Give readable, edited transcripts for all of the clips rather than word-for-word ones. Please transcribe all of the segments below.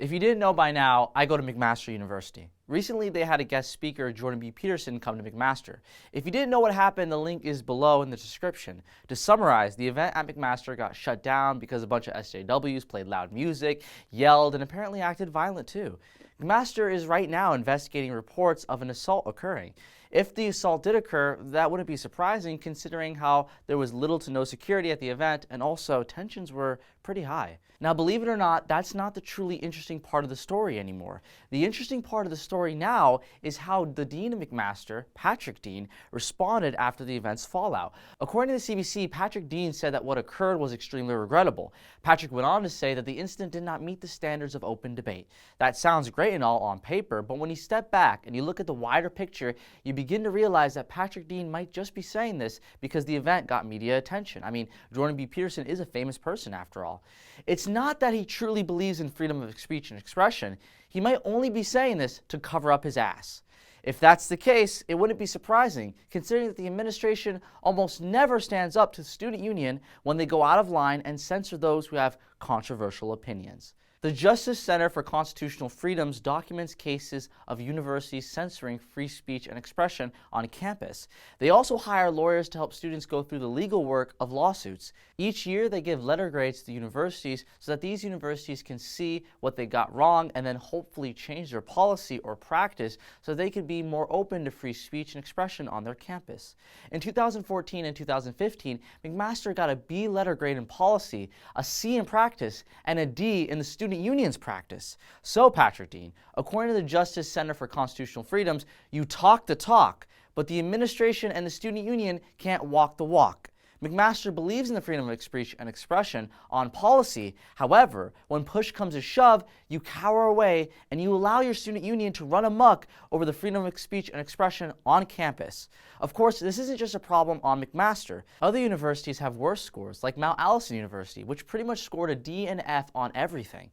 If you didn't know by now, I go to McMaster University. Recently, they had a guest speaker, Jordan Peterson, come to McMaster. If you didn't know what happened, the link is below in the description. To summarize, the event at McMaster got shut down because a bunch of SJWs played loud music, yelled, and apparently acted violent too. McMaster is right now investigating reports of an assault occurring. If the assault did occur, that wouldn't be surprising considering how there was little to no security at the event and also tensions were pretty high. Now, believe it or not, that's not the truly interesting part of the story anymore. The interesting part of the story now is how the Dean of McMaster, Patrick Dean, responded after the event's fallout. According to the CBC, Patrick Dean said that what occurred was extremely regrettable. Patrick went on to say that the incident did not meet the standards of open debate. That sounds great and all on paper, but when you step back and you look at the wider picture, you begin to realize that Patrick Dean might just be saying this because the event got media attention. I mean, Jordan B. Peterson is a famous person after all. It's not that he truly believes in freedom of speech and expression. He might only be saying this to cover up his ass. If that's the case, it wouldn't be surprising, considering that the administration almost never stands up to the student union when they go out of line and censor those who have controversial opinions. The Justice Center for Constitutional Freedoms documents cases of universities censoring free speech and expression on campus. They also hire lawyers to help students go through the legal work of lawsuits. Each year, they give letter grades to the universities so that these universities can see what they got wrong and then hopefully change their policy or practice so they can be more open to free speech and expression on their campus. In 2014 and 2015, McMaster got a B letter grade in policy, a C in practice, and a D in the student union's practice. So, Patrick Dean, according to the Justice Center for Constitutional Freedoms, you talk the talk, but the administration and the student union can't walk the walk. McMaster believes in the freedom of speech and expression on policy. However, when push comes to shove, you cower away and you allow your student union to run amok over the freedom of speech and expression on campus. Of course, this isn't just a problem on McMaster. Other universities have worse scores, like Mount Allison University, which pretty much scored a D and F on everything.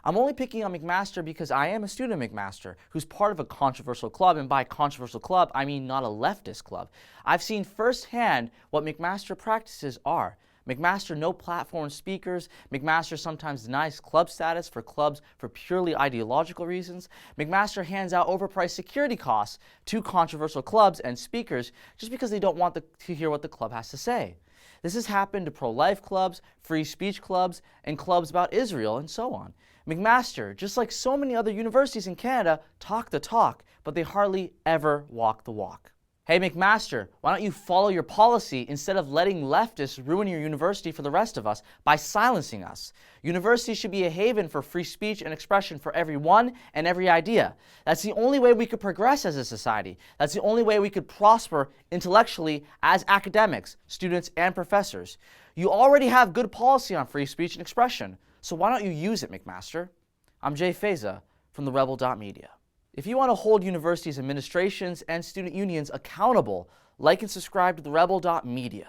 I'm only picking on McMaster because I am a student at McMaster who's part of a controversial club, and by controversial club, I mean not a leftist club. I've seen firsthand what McMaster practices are. McMaster no platform speakers. McMaster sometimes denies club status for clubs for purely ideological reasons. McMaster hands out overpriced security costs to controversial clubs and speakers just because they don't want to hear what the club has to say. This has happened to pro-life clubs, free speech clubs, and clubs about Israel, and so on. McMaster, just like so many other universities in Canada, talk the talk, but they hardly ever walk the walk. Hey McMaster, why don't you follow your policy instead of letting leftists ruin your university for the rest of us by silencing us? Universities should be a haven for free speech and expression for everyone and every idea. That's the only way we could progress as a society. That's the only way we could prosper intellectually as academics, students, and professors. You already have good policy on free speech and expression, so why don't you use it, McMaster? I'm Jay Feza from the Rebel.media. If you want to hold universities' administrations and student unions accountable, like and subscribe to the Rebel.media.